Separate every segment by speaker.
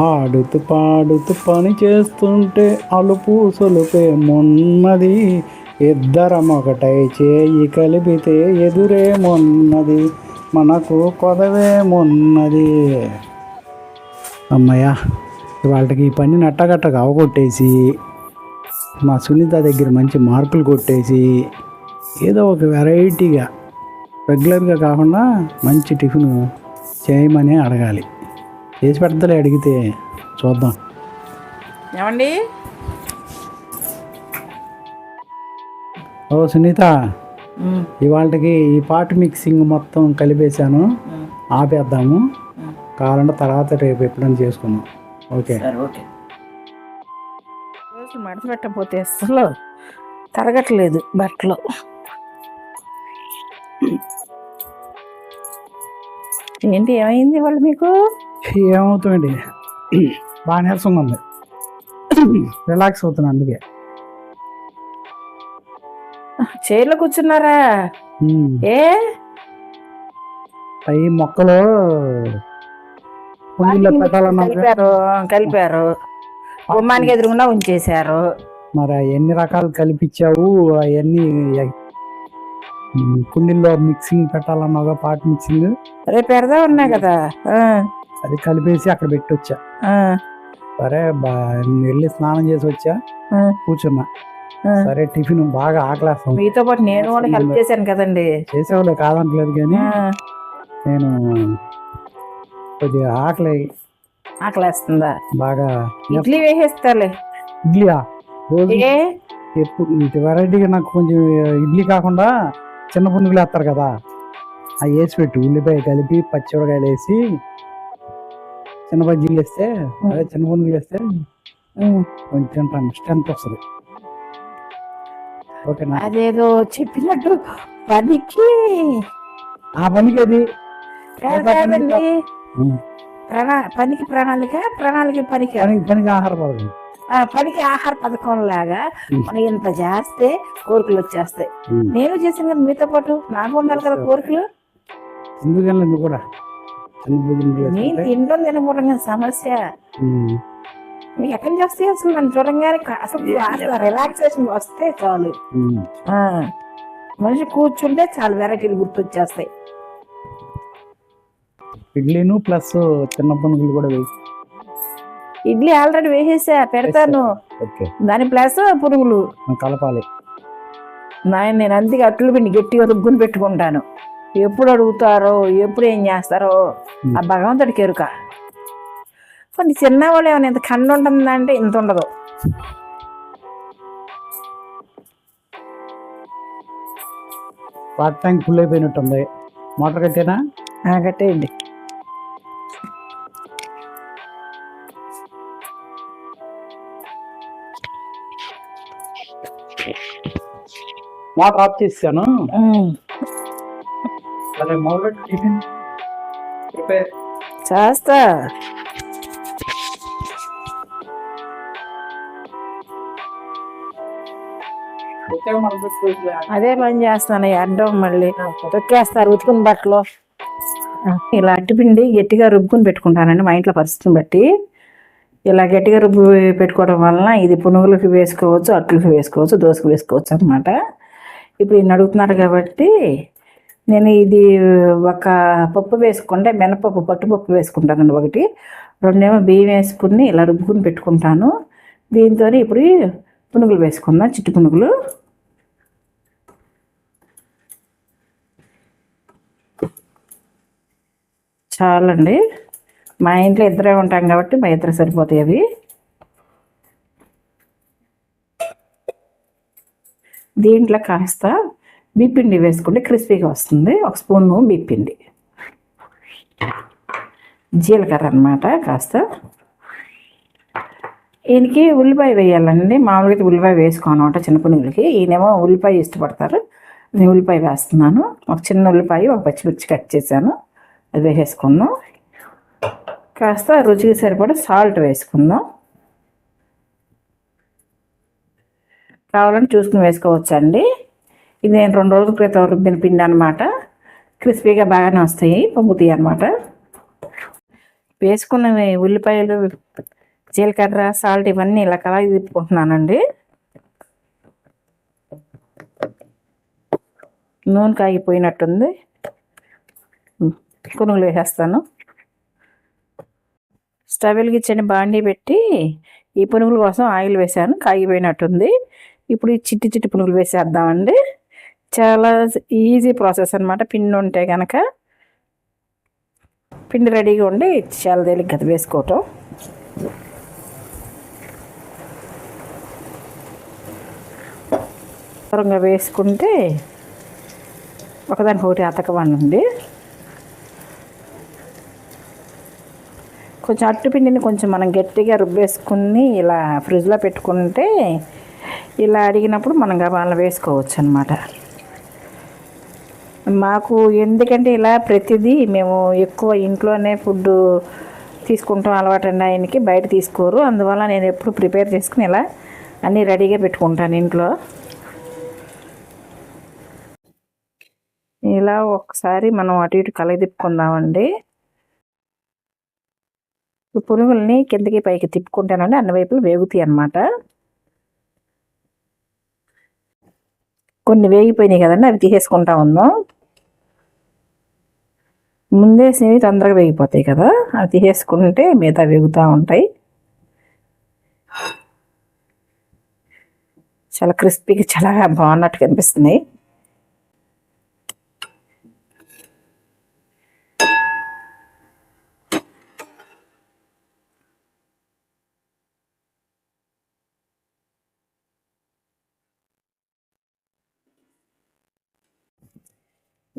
Speaker 1: ఆడుతూ పాడుతూ పని చేస్తుంటే అలుపు సొలుపే మొన్నది, ఇద్దరం ఒకటై చేయి కలిపితే ఎదురేమున్నది, మనకు కొదవేమున్నది. అమ్మయ్య, వాళ్ళకి ఈ పని నట్టగట్టగా అవగొట్టేసి మా సునీత దగ్గర మంచి మార్కులు కొట్టేసి ఏదో ఒక వెరైటీగా రెగ్యులర్గా కాకుండా మంచి టిఫిన్ చేయమని అడగాలి. చేసి పెడతలే, అడిగితే చూద్దాం.
Speaker 2: ఏమండి?
Speaker 1: ఓ సునీత, ఇవాళకి ఈ పాట్ మిక్సింగ్ మొత్తం కలిపేశాను, ఆపేద్దాము. కావాలంటే తర్వాత రేపు ఎప్పుడైనా చేసుకుందాం. Okay
Speaker 2: okay. రోజు మడత పెట్టకపోతే అసలు తరగట్లేదు బట్టలు. ఏంటి, ఏమైంది వాళ్ళు మీకు?
Speaker 1: ఏమవుతుందండి, బాగా నీరసంగా ఉంది, రిలాక్స్ అవుతున్నా. అందుకే
Speaker 2: చైర్లో కూర్చున్నారా? ఏ
Speaker 1: పై మొక్కలు
Speaker 2: కలిపారు, గుమ్మానికి ఎదురుగుండా ఉంచేశారు.
Speaker 1: మరి ఎన్ని రకాలు కలిపిచ్చావు? అవన్నీ కుండీల్లో మిక్సింగ్ పెట్టాలన్నావుగా, పాట్ మిక్సింగ్.
Speaker 2: రేపు పెడదా ఉన్నాయి కదా,
Speaker 1: అది కలిపేసి అక్కడ పెట్టొచ్చా. సరే, వెళ్ళి స్నానం చేసి వచ్చా, కూర్చున్నా. సరే, టిఫిన్ బాగా ఆకలేస్తాం.
Speaker 2: మీతో పాటు నేను కూడా హెల్ప్ చేశాను కదండి.
Speaker 1: చేసేవాళ్ళు కాదంటలేదు, కానీ నేను కొద్దిగా ఆకలేస్తుందా బాగా.
Speaker 2: ఇడ్లీ వేసేస్తాలే.
Speaker 1: ఇడ్లీయా? రోజు ఎప్పుడు వెరైటీగా నాకు కొంచెం ఇడ్లీ కాకుండా చిన్న పునుగులు వేస్తారు కదా, అవి వేసి పెట్టు. ఉల్లిపాయ కలిపి పచ్చిమిరకాయలు వేసి చిన్న బజ్జీలు వేస్తే, అదే చిన్న పునుగులు వేస్తే కొంచెం తింటాను, స్ట్రెంత్ వస్తుంది. ఓకేనా?
Speaker 2: అదేదో చెప్పినట్టు పనికి
Speaker 1: ఆ పనికి అది
Speaker 2: పనికి ప్రణాళిక, ప్రణాళిక పనికి
Speaker 1: ఆహార పథకం.
Speaker 2: పనికి ఆహార పథకం లాగా మనం ఇంత చేస్తే కోరికలు వచ్చేస్తాయి. నేను చేసాను కదా మీతో పాటు, నాకు ఉండాలి కదా కోరికలు.
Speaker 1: ఎందుకు కూడా
Speaker 2: నేను తినడం తినకపోవడం సమస్య. మీకు ఎక్కడి నుంచి వస్తే అసలు నన్ను చూడంగానే అసలు రిలాక్సేషన్ వస్తే చాలు. మనిషి కూర్చుంటే చాలు వెరైటీలు గుర్తొచ్చేస్తాయి.
Speaker 1: ఇడ్లీను ప్లస్ చిన్న పునుగులు కూడా వేసి.
Speaker 2: ఇడ్లీ ఆల్రెడీ వేసేసా, పెడతాను. దాని ప్లస్ పునుగులు
Speaker 1: కలపాలి.
Speaker 2: నేను అందుకే అట్లు పిండి గట్టిగా రుబ్బుని పెట్టుకుంటాను. ఎప్పుడు అడుగుతారో, ఎప్పుడు ఏం చేస్తారో ఆ భగవంతుడికి ఎరుక. కొన్ని చిన్నవాళ్ళు ఏమైనా ఇంత కండు ఉంటుందంటే ఇంత ఉండదు.
Speaker 1: వాటర్ ట్యాంక్ ఫుల్ అయిపోయినట్టుంది. మోటార్ కట్టేనా?
Speaker 2: కట్టేయండి.
Speaker 1: మోటార్ ఆఫ్ చేసాను.
Speaker 2: చేస్తా. అదే పని చేస్తాను. అడ్డం మళ్ళీ తొక్కేస్తారు ఉతుకుని బట్టలు. ఇలా అట్టిపిండి గట్టిగా రుబ్బుకుని పెట్టుకుంటానండి మా ఇంట్లో పరిస్థితిని బట్టి. ఇలా గట్టిగా రుబ్బు పెట్టుకోవడం వలన ఇది పునుగులకి వేసుకోవచ్చు, అట్లకి వేసుకోవచ్చు, దోశకు వేసుకోవచ్చు అన్నమాట. ఇప్పుడు ఈయన అడుగుతున్నారు కాబట్టి నేను ఇది ఒక పప్పు వేసుకుంటే మినపప్పు, పట్టుపప్పు వేసుకుంటానండి ఒకటి. రెండేమో బియ్యం వేసుకుని ఇలా రుబ్బుకుని పెట్టుకుంటాను. దీంతో ఇప్పుడు పునుగులు వేసుకుందాం, చిట్టు పునుగులు. చాలండి, మా ఇంట్లో ఇద్దరే ఉంటాం కాబట్టి మా ఇద్దరు సరిపోతాయి అవి. దీంట్లో కాస్త బియ్యపిండి వేసుకుంటే క్రిస్పీగా వస్తుంది. ఒక స్పూను బియ్యపిండి, జీలకర్ర అన్నమాట కాస్త. ఈయనకి ఉల్లిపాయ వేయాలండి. మామూలుగా ఉల్లిపాయ వేసుకోను అనమాట చిన్న పునుగులకి. ఈయనేమో ఉల్లిపాయ ఇష్టపడతారు, నేను ఉల్లిపాయ వేస్తున్నాను. ఒక చిన్న ఉల్లిపాయ, ఒక పచ్చిమిర్చి కట్ చేశాను, అది వేసేసుకుందాం. కాస్త రుచికి సరిపడా సాల్ట్ వేసుకుందాం. కావాలంటే చూసుకుని వేసుకోవచ్చండి. ఇది నేను 2 రోజుల క్రితం రుబ్బిన పిండి అనమాట. క్రిస్పీగా బాగానే వస్తాయి, పొంగుతాయి అనమాట. వేసుకున్న ఉల్లిపాయలు, జీలకర్ర, సాల్ట్ ఇవన్నీ ఇలా కలాయి తిప్పుకుంటున్నానండి. నూనె కాగిపోయినట్టుంది. పునుగులు వేసేస్తాను. స్టవ్ వెలిగించండి, బాండీ పెట్టి ఈ పునుగుల కోసం ఆయిల్ వేసాను. కాగిపోయినట్టుంది. ఇప్పుడు ఈ చిట్టి చిట్టి పునుగులు వేసేద్దామండి. చాలా ఈజీ ప్రాసెస్ అనమాట. పిండి ఉంటే కనుక పిండి రెడీగా ఉండి చాలా తేలిక కదా వేసుకోవటం. దూరంగా వేసుకుంటే ఒకదానికి అతకవానండి. కొంచెం అట్టుపిండిని కొంచెం మనం గట్టిగా రుబ్బేసుకుని ఇలా ఫ్రిడ్జ్లో పెట్టుకుంటే ఇలా అడిగినప్పుడు మనం గబాలను వేసుకోవచ్చు అనమాట. మాకు ఎందుకంటే ఇలా ప్రతిదీ మేము ఎక్కువ ఇంట్లోనే ఫుడ్ తీసుకుంటాం అలవాటండి. ఆయనకి బయట తీసుకోరు. అందువల్ల నేను ఎప్పుడు ప్రిపేర్ చేసుకుని ఇలా అన్నీ రెడీగా పెట్టుకుంటాను ఇంట్లో. ఇలా ఒకసారి మనం అటు ఇటు కలయి తిప్పుకుందామండి. పునుగుల్ని కిందకి పైకి తిప్పుకుంటానండి. అన్ని వైపులు వేగుతాయి అన్నమాట. కొన్ని వేగిపోయినాయి కదండి, అవి తీసేసుకుంటా ఉన్నాం. ముందేసినవి తొందరగా వేగిపోతాయి కదా, అవి తీసేసుకుంటే మిగతా వేగుతూ ఉంటాయి. చాలా క్రిస్పీగా చాలా బాగున్నట్టు కనిపిస్తున్నాయి.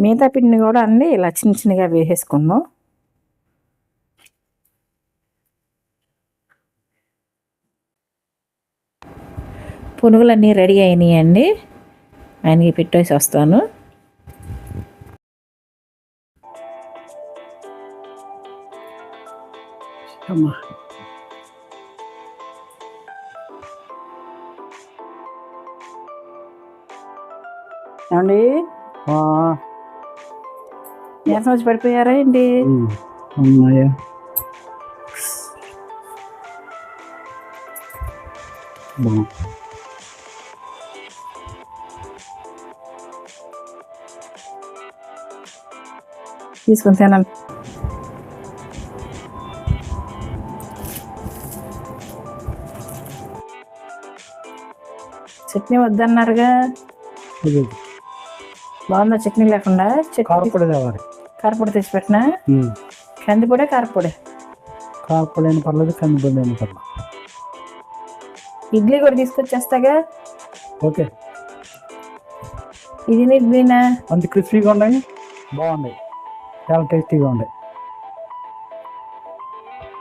Speaker 2: మిగతా పిండిని కూడా అన్నీ ఇలా చిన్న చిన్నగా వేసేసుకుందాం. పునుగులన్నీ రెడీ అయినాయండి. ఆయనకి పెట్టేసి వస్తాను.
Speaker 1: అమ్మా
Speaker 2: ఏమండి, నీరసం వచ్చి పడిపోయారా ఏంటి?
Speaker 1: ఉన్నాయా?
Speaker 2: తీసుకొని తినాలి. చట్నీ వద్దన్నారుగా, బాగుందా చట్నీ లేకుండా?
Speaker 1: కారపొడి తేవాలి.
Speaker 2: కారపొడి తెచ్చి పెట్టినా? కందిపొడే కారపొడి?
Speaker 1: కారపొడి అయిన పర్లేదు, కందిపొడి అయిన పర్లేదు.
Speaker 2: ఇడ్లీ కూడా తీసుకొచ్చేస్తాగా.
Speaker 1: ఓకే.
Speaker 2: ఇది ఇడ్లీనా?
Speaker 1: అంత క్రిస్పీగా ఉన్నాయి, బాగున్నాయి, చాలా టేస్టీగా ఉన్నాయి.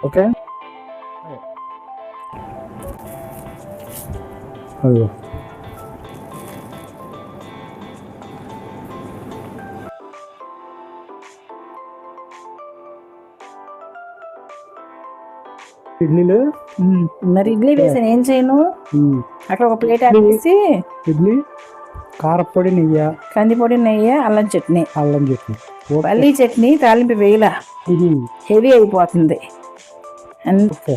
Speaker 1: ఓకే. అయ్యో, ఇడ్లీలు
Speaker 2: మరి ఇడ్లీ వేసాను, ఏం చేయను? అక్కడ ఒక ప్లేట్ వేసి
Speaker 1: ఇడ్లీ, కారపొడి, నెయ్యి,
Speaker 2: కందిపొడి, నెయ్యి, అల్లం చట్నీ.
Speaker 1: అల్లం చట్నీ,
Speaker 2: పల్లీ చట్నీ తాలింపు వేయలా, హెవీ అయిపోతుంది.
Speaker 1: ఓకే.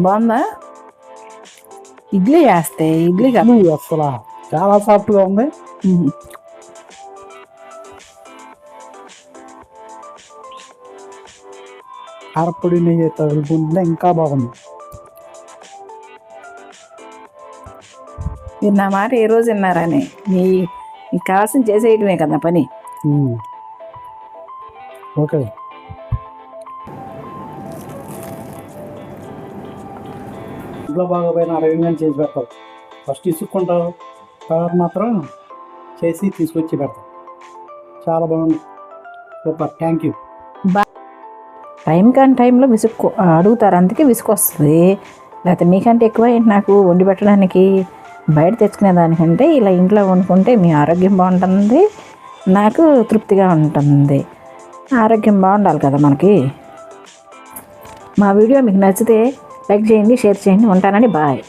Speaker 2: బాగుందా? ఇడ్లీ వేస్తే ఇడ్లీ
Speaker 1: అసలు చాలా సాఫ్ట్గా ఉంది. కారపొడి నెయ్యి తగులుకుంటే ఇంకా బాగుంది.
Speaker 2: మీరు నా మాట ఏ రోజు విన్నారని, మీకు కావాల్సింది చేసేయటమే కదా పని.
Speaker 1: ఓకే. ఇంట్లో బాగా పోయిన అరేంజ్మెంట్ చేసి పెడతారు. ఫస్ట్ ఇసుక్కుంటారు, తర్వాత మాత్రం చేసి తీసుకొచ్చి పెడతారు. చాలా బాగుంది, సూపర్, థ్యాంక్ యూ.
Speaker 2: టైం కాని టైంలో అడుగుతారు, అందుకే విసుకొస్తుంది. లేకపోతే మీకంటే ఎక్కువ ఏంటి నాకు వండి పెట్టడానికి. బయట తెచ్చుకునే దానికంటే ఇలా ఇంట్లో వండుకుంటే మీ ఆరోగ్యం బాగుంటుంది, నాకు తృప్తిగా ఉంటుంది. ఆరోగ్యం బాగుండాలి కదా మనకి. మా వీడియో మీకు నచ్చితే లైక్ చేయండి, షేర్ చేయండి. ఉంటానండి, బాయ్.